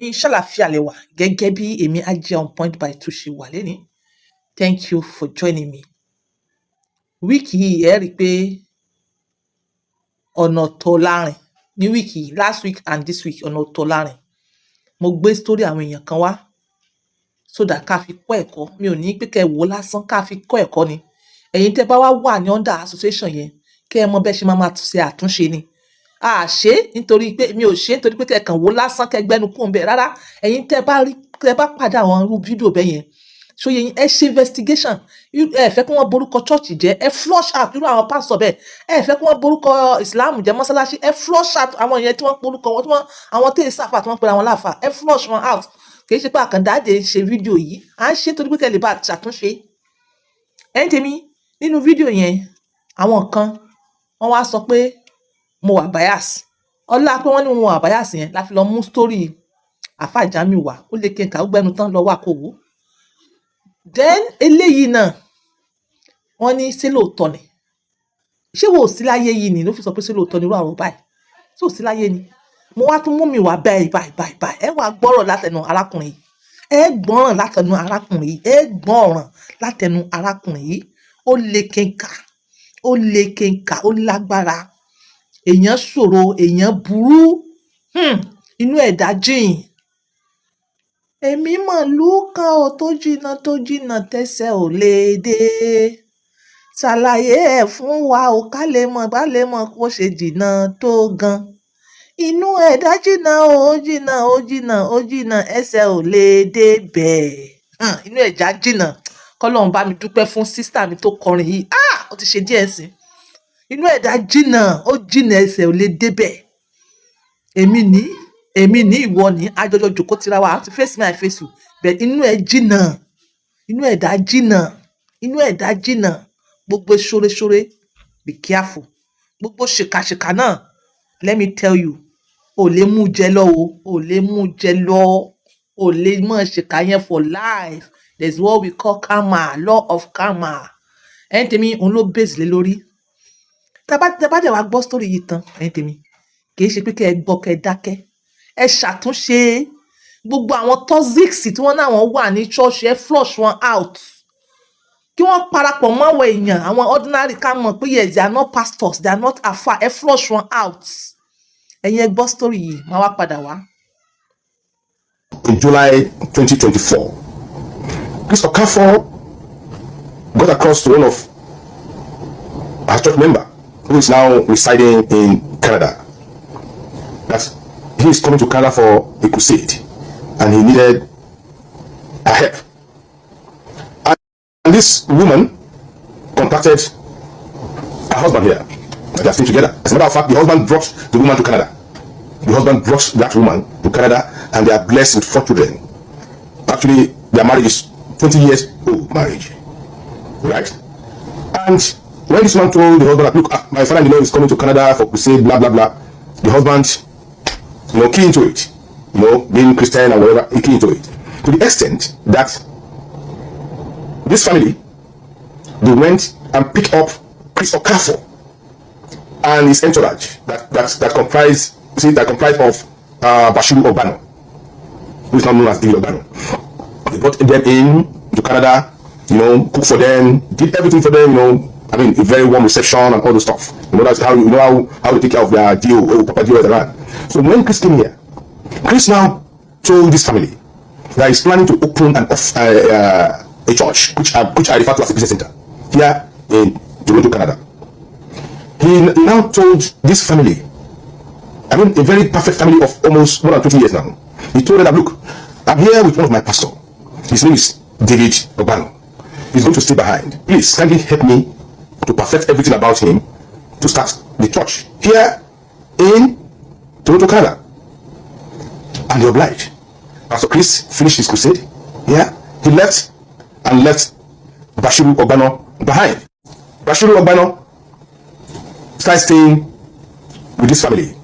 Inshallah fialewa. Gẹ́gẹ́ èmi ajé on point by two ṣe wà lẹ́ni. Thank you for joining me. Wíìkì yìí ẹ rí pé ọ̀nà tó láàrin ní wíìkì yìí last week and this week ọ̀nà tó láàrin. Mo gbé story àwọn èèyàn kan wá so that ká fi kọ́ ẹ̀kọ́. Mi ò ní pé kẹ́ wò lásán ká fi kọ́ ẹ̀kọ́ ni. Ẹ̀yin tẹ́ bá wà ní under association yẹn kẹ́ ẹ mọ bẹ́ẹ̀ ṣe máa ṣe àtúnṣe ni. A ṣe nítorí pé mi ò ṣe nítorí pé kẹ́ kàn wò lásán kẹ́ gbẹ́nu kúrò ńbẹ̀ rárá. Ẹ̀yin tẹ́ bá pàdé àwọn irú fídíò bẹ́ẹ̀ yẹn so yẹn ẹ ṣe investigation. Ẹ fẹ́ kí wọ́n borúkọ church jẹ́ ẹ flush out irú àwọn pastor bẹ́ẹ̀. Ẹ fẹ́ kí wọ́n borúkọ Islam jẹ́ mọ́sálásí ẹ flush out àwọn yẹn tí wọ́n borúkọ wọn tí wọ́n àwọn tí èsì àfà tí wọ́n pera wọn láàfà ẹ flush wọn out. Kì í ṣe pé àkàndáde ṣe fídíò yìí à ń ṣe torí pé kẹ́ lè bá ṣàtúnṣe. Ẹ̀yin tèmi nínú fídíò yẹn àwọn kan wọ́n wá sọ pé mo wà bias. Ọlá pé wọ́n ní mo wà bias yẹn la fi lọ mú story àfà Jamiu wá ó lè kí n kà ó gbẹnu tán lọ wà kó wò. Then eléyìí náà wọ́n ní ṣé lóòótọ́ ni ṣé wò sí láyé yìí ni ló fi sọ pé ṣé lóòótọ́ ni irú àwọn báyìí ṣé ò sí láyé ni mo wá tún mú mi wá báyìí ẹ wá gbọ́rọ̀ látẹnu arákùnrin yìí ẹ gbọ́ràn látẹnu arákùnrin yìí ẹ gbọ́ràn látẹnu arákùnrin yìí ó lè kéńkà ó lágbára èèyàn ṣòro èèyàn burú inú ẹ̀dá jìn. Èmi mọ̀ lúkàn ò tó jìnnà tẹ́sẹ̀ ò lè dé ṣàlàyé ẹ̀ fún wa ò ká lè mọ̀ kó ṣe jìnnà tó gan. Inú ẹ̀dá jìnnà ẹsẹ̀ ò lè dé bẹ́ẹ̀. Inú ẹ̀dá jìnnà kọ́lọ́run bá mi dúpẹ́ fún sísítà mi tó kọrin yìí ó ti ṣe díẹ̀ sí. Inú ẹ̀dá jìnnà ẹsẹ̀ ò lè dé bẹ́ẹ̀. Èmi ní ìwọ ní àjọjọ jòkó tira wa àti face me I face you but inú ẹ̀dá jìnnà gbogbo ṣoreṣore be careful gbogbo ṣìkàṣìkà náà let me tell you ò lè mú jẹ lọ ò lè mọ̀ ṣìkà yẹn for life. There's what we call karma, law of karma. Ẹ̀yin tèmi òun ló base lé lórí. Tẹ́ bá dẹ̀ wá gbọ́ story yìí tán ẹ̀yin tèmi kì í ṣe pé kẹ́ ẹ gbọ́ kẹ́ ẹ dákẹ́ ẹ ṣàtúnṣe gbogbo àwọn toxics tí wọ́n náà wọ́n wà ní church ẹ flush wọn out kí wọ́n parapọ̀ mọ́ àwọn èèyàn àwọn ordinary ká mọ̀ pé yes they are not pastors they are not afa ẹ flush wọn out. Ẹ̀yin ẹ gbọ́ story yìí máa wá padà wá. In July 2024, Chris Okafor got across to one of our church member who is now residing in Canada that he is coming to Canada for a crusade and he needed a help. And this woman contacted her husband here. They are still together. As a matter of fact, the husband brought the woman to Canada. The husband brought that woman to Canada and they are blessed with 4 children. Actually, their marriage is 20 years old marriage. Right? And when this man told the husband that, look, my father-in-law is coming to Canada for crusade, blah, blah, blah, the husband, key into it. Being Christian or whatever, he key into it. To the extent that this family, they went and picked up Chris Okafor and his entourage that comprised of Bashiru Ogbano, who is now known as David Ogbano. They brought them in to Canada, cook for them, did everything for them, a very warm reception and all the stuff. That's how how they take care of their deal, Papa Dio around. So when Chris came here, Chris now told this family that he's planning to open a church, which I refer to as a business center, here in Toronto, Canada. He now told this family, a very perfect family of almost more than 20 years now. He told them that, look, I'm here with one of my pastors. His name is David Ogbano. He's going to stay behind. Please, kindly help me to perfect everything about him to start the church here in Toronto, Canada. And they obliged. Pastor Chris finished his crusade. Yeah, he left Bashiru Ogbano behind. Bashiru Ogbano started staying with this family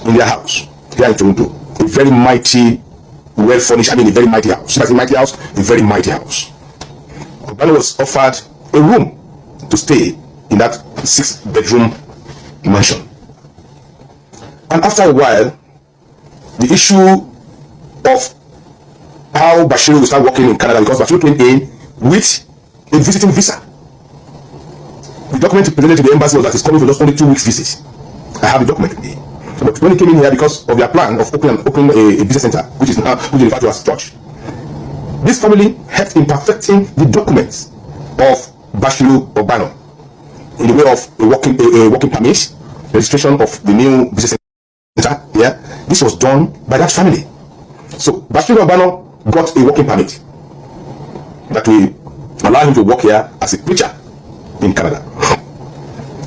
in their house here in Toronto. A very mighty, well furnished, a very mighty house. That's a mighty house, a very mighty house. Ogbano was offered a room to stay in that 6-bedroom mansion. And after a while, the issue how Bashir will start working in Canada, because Bashir came in with a visiting visa. The document presented to the embassy was that he's coming for just only 2 weeks visit. I have the document with me. But when he came in here, because of their plan of opening a business center, which is referred to as church, this family helped in perfecting the documents of Bashir Ogbano in the way of a working permit, registration of the new business center. Yeah, this was done by that family. So Bashir Ogbano got a working permit that will allow him to work here as a preacher in Canada.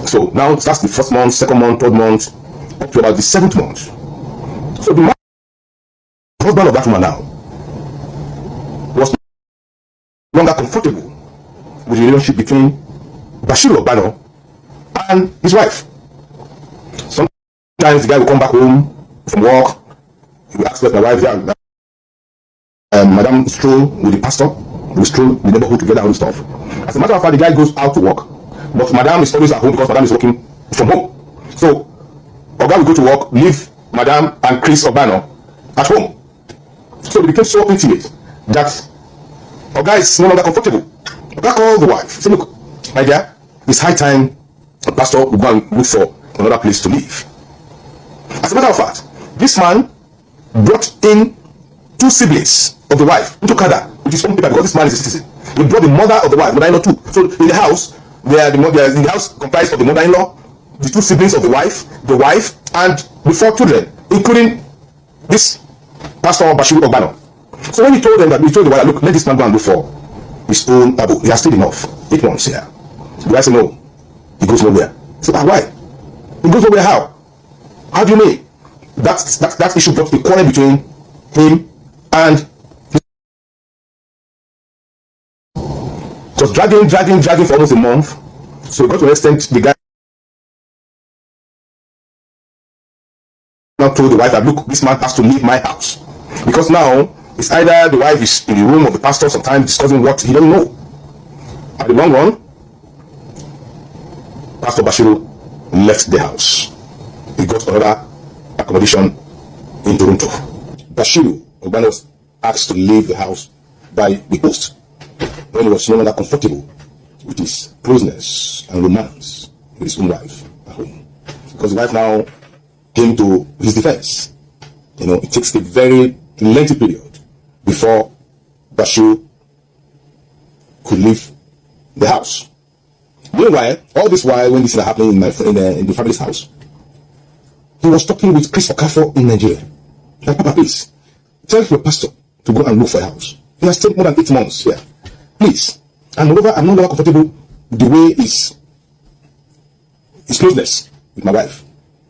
So now that's the first month, second month, third month, up to about the 7th month. So the husband of that woman now was no longer comfortable with the relationship between Bashir Ogbano and his wife. Sometimes the guy will come back home from work, he will ask my wife, Madam is stroll with the pastor, we stroll the neighborhood together and stuff. As a matter of fact, the guy goes out to work, but Madam is always at home because Madam is working from home. So Oga will go to work, leave Madam and Chris Ogbano at home. So they became so intimate that Oga is no longer comfortable. Oga called the wife, say, look, my dear, it's high time the pastor will go and look for another place to live. As a matter of fact, this man brought in 2 siblings of the wife into Canada, which is home paper, because this man is a citizen. He brought the mother of the wife, mother-in-law too. So in the house, the house comprised of the mother-in-law, the 2 siblings of the wife, and the 4 children, including this pastor Bashir Ogbano. So when he told them that, he told the wife, look, let this man go and look for his own abu. He has stayed enough. 8 months here. The wife said, no, he goes nowhere. So why? He goes nowhere how? How do you mean? That issue brought a quarrel between him and his... It was dragging for almost a month. So it got to an extent, the guy now told the wife that, look, this man has to leave my house, because now it's either the wife is in the room of the pastor sometimes discussing what he doesn't know. At the long run, Pastor Bashir left the house. He got another accommodation in Toronto. Bashir Ogbano was asked to leave the house by the host when he was no longer comfortable with his closeness and romance with his own wife at home, because the wife now came to his defense. It takes a very lengthy period before Bashir could leave the house. Meanwhile, all this while, when this is happening in the family's house, he was talking with Chris Okafor in Nigeria. Like, Papa, please, tell your pastor to go and look for a house. He has stayed more than 8 months here. Please. And moreover, I'm no longer comfortable with the way his closeness with my wife.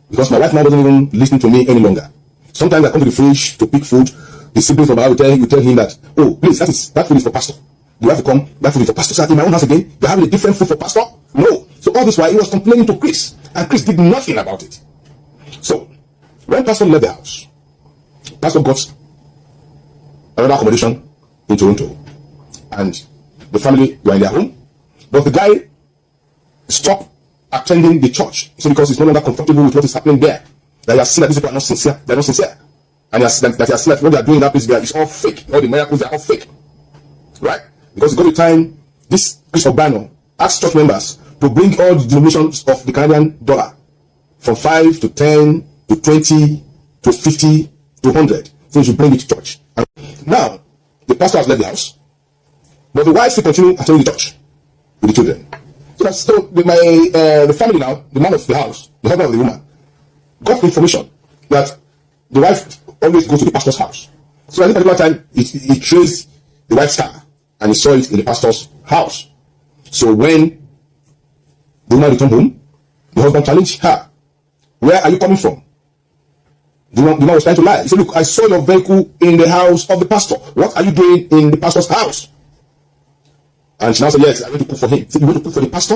Because my wife now doesn't even listen to me any longer. Sometimes I come to the fridge to pick food. The siblings of my wife will tell him that, oh, please, that food is for pastor. You have to come, that food is for pastor. So in my own house again, you're having a different food for pastor? No. So all this while, he was complaining to Chris. And Chris did nothing about it. So, when pastor left the house, pastor got another accommodation in Toronto. And the family were in their home. But the guy stopped attending the church. So because he's no longer comfortable with what is happening there. That he has seen that these people are not sincere. They're not sincere. And he has seen that what they are doing in that place there is all fake. All the miracles, they are all fake. Right? Because it got the time, this Chris Ogbano asked church members to bring all the denominations of the Canadian dollar from 5 to 10 to 20 to 50 to 100. So you should bring it to church. And now, the pastor has left the house, but the wife still continue attending the church with the children. So the family now, the man of the house, the husband of the woman, got information that the wife always goes to the pastor's house. So at this particular time, he traced the wife's car and he saw it in the pastor's house. So when the woman returned home, the husband challenged her. Where are you coming from? The man was trying to lie. He said, look, I saw your vehicle in the house of the pastor. What are you doing in the pastor's house? And she now said, yes, I went to cook for him. He said, you went to cook for the pastor?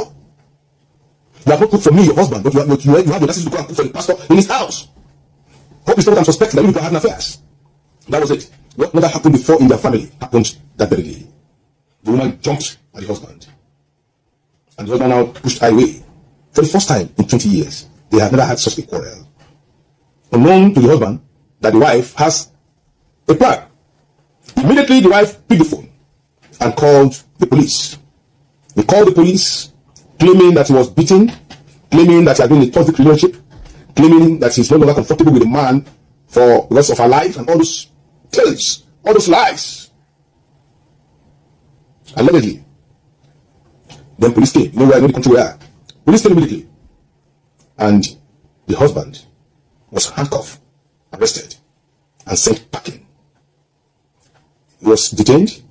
You have not cooked for me, your husband, but you have the audacity to go and cook for the pastor in his house. Hope it's not what I'm suspecting, that you people are having affairs. That was it. What never happened before in their family happened that very day. The woman jumped at the husband. And the husband now pushed her away. For the first time in 20 years, they have never had such a quarrel. Unknown to the husband that the wife has a plan Immediately, the wife picked the phone and called the police. He called the police, claiming that he was beaten, claiming that he had been in a toxic relationship, claiming that he's no longer comfortable with the man for the rest of her life, and all those tales, all those lies. Allegedly. Then police came. You know where I know the country we are. Police came immediately. And the husband was handcuffed, arrested, and sent packing. He was detained.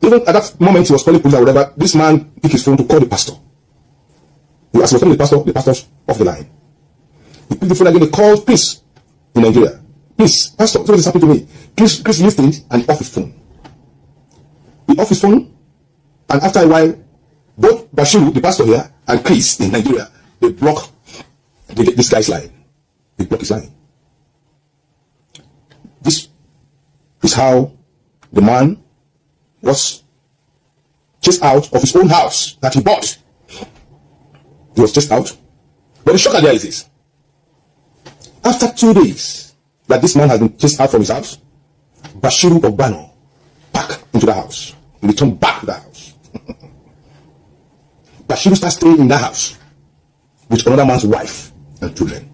Even at that moment he was calling police or whatever, this man picked his phone to call the pastor. As he was calling the pastor's off the line. He picked the phone again, he called peace in Nigeria. Please, pastor, what is happening to me? Chris listened and off his phone. He off his phone, and after a while, both Bashiru, the pastor here, and Chris in Nigeria, they block this guy's line. They block his line. This is how the man was chased out of his own house that he bought. He was chased out. But the shocker there is this. After 2 days that this man has been chased out from his house, Bashiru Ogbano back into the house. He returned back to the house. Bashiru starts staying in that house with another man's wife and children.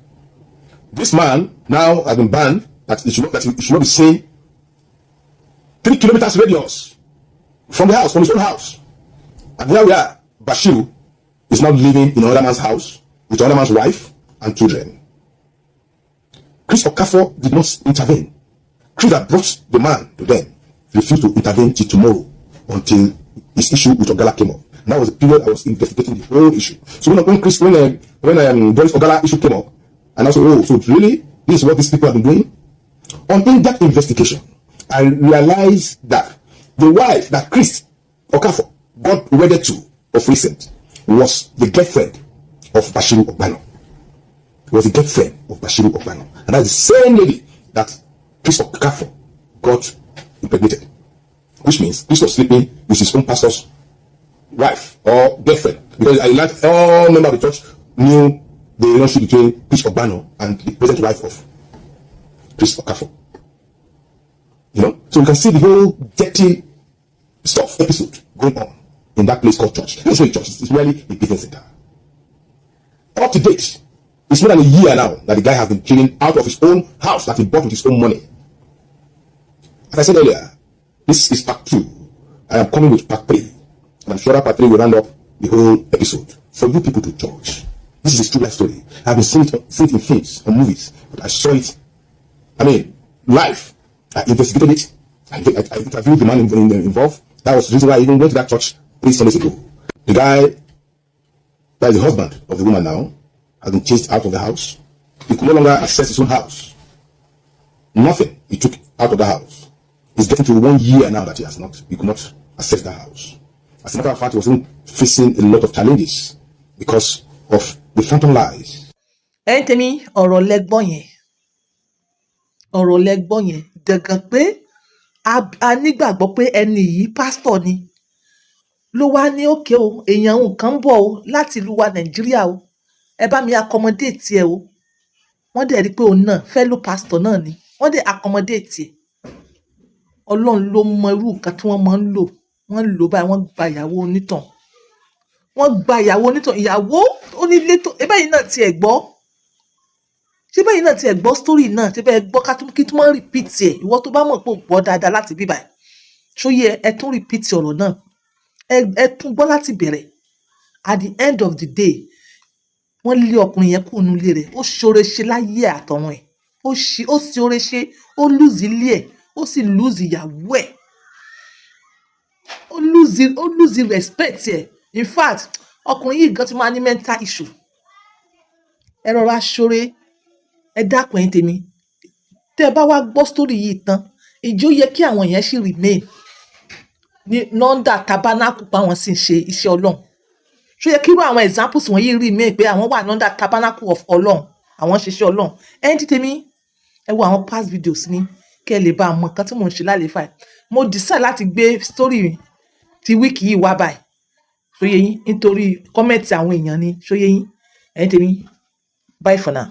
This man now has been banned that he should not be seen 3 kilometers radius from the house, from his own house. And here we are. Bashiru is now living in another man's house with another man's wife and children. Chris Okafor did not intervene. Chris that brought the man to them refused to intervene till tomorrow until his issue with Ogala came up. And that was the period I was investigating the whole issue. So when Doris Ogala issue came up, and I said, so really, this is what these people have been doing? On in-depth investigation, I realized that the wife that Chris Okafor got wedded to of recent was the girlfriend of Bashiru Ogbano. Was the girlfriend of Bashiru Ogbano. And that's the same lady that Chris Okafor got impregnated. Which means Chris was sleeping with his own pastor's wife or girlfriend. Because I like all members of the church knew the relationship between Chris Ogbano and the present wife of Chris Okafor. You know? So you can see the whole dirty stuff, episode going on in that place called church. It's not a church, it's really a business center. Up to date, it's more than a year now that the guy has been chilling out of his own house that he bought with his own money. As I said earlier, this is part 2. I am coming with part 3. And I'm sure that part 3 will round up the whole episode for you people to judge. This is a true life story. I've been seeing it in films and movies, but I saw it, live. I investigated it. I interviewed the man involved. That was the reason why I even went to that church 3 Sundays ago. The guy that is the husband of the woman now has been chased out of the house. He could no longer access his own house. Nothing he took out of the house. He's getting to 1 year now that he could not access the house. As a matter of fact, he was even facing a lot of challenges because of the phantom lies. Ẹ̀yin tèmi, ọ̀rọ̀ lẹ́gbọ́n yẹn dandan pé a nígbàgbọ́ pé ẹni yìí pásítọ̀ ni ló wá ní òkè o èèyàn nǹkan ń bọ̀ o láti ìlú wa Nàìjíríà o ẹ bá mi accommodate ẹ o wọ́n dẹ̀ rí pé òun náà fellow pastor náà ni wọ́n dẹ̀ accommodate ẹ Ọlọ́run ló mọ irú nǹkan tí wọ́n máa ń lò wọ́n lò báyìí wọ́n gba ìyàwó onítàn ìyàwó onílé tó ẹ báyìí náà tiẹ̀ gbọ́ ṣé báyìí náà tiẹ̀ gbọ́ story náà ṣé bẹ́ẹ̀ gbọ́ kí tí wọ́n repeat ẹ̀ ìwọ tó bá mọ̀ pé ò gbọ́ dáadáa láti bíbà ẹ̀ ṣóyẹ ẹ tún repeat ọ̀rọ̀ náà ẹ tún gbọ́ láti bẹ̀rẹ̀ at the end of the day wọ́n lé ọkùnrin yẹn kúrò nílé rẹ̀ ó ṣoore ṣe láyé àtọ̀run ẹ̀ ó ṣoore ṣe ó lùzì ilé ẹ̀ ó sì lùzì ìyàwó ẹ̀ ó lùzì respect ẹ̀ in fact ọkùnrin yìí gan ti máa ní mental issue ẹ rọra ṣoore ẹ dákun ẹ̀yin tèmi tẹ́ ẹ bá wá gbọ́ story yìí tán ìjó yẹ kí àwọn èèyàn sì remain ní lọ́ndà tabernacle pa àwọn sì ń ṣe iṣẹ́ Ọlọ́run ṣó yẹ kí irú àwọn examples wọ̀nyí remain pé àwọn wà lọ́ndà tabernacle of Ọlọ́run àwọn ṣiṣẹ́ Ọlọ́run ẹ̀yin tèmi ẹ wo àwọn past videos ní kẹ́ ẹ lè bá mọ nǹkan tí mò ń ṣe lálẹ́ fà mo decide láti gbé story ti wíìkì yìí wá báyìí ṣó yẹ yín nítorí kọ́mẹ̀ntì àwọn èèyàn ni ṣó yẹ yín ẹ̀yin tèmi bye for now.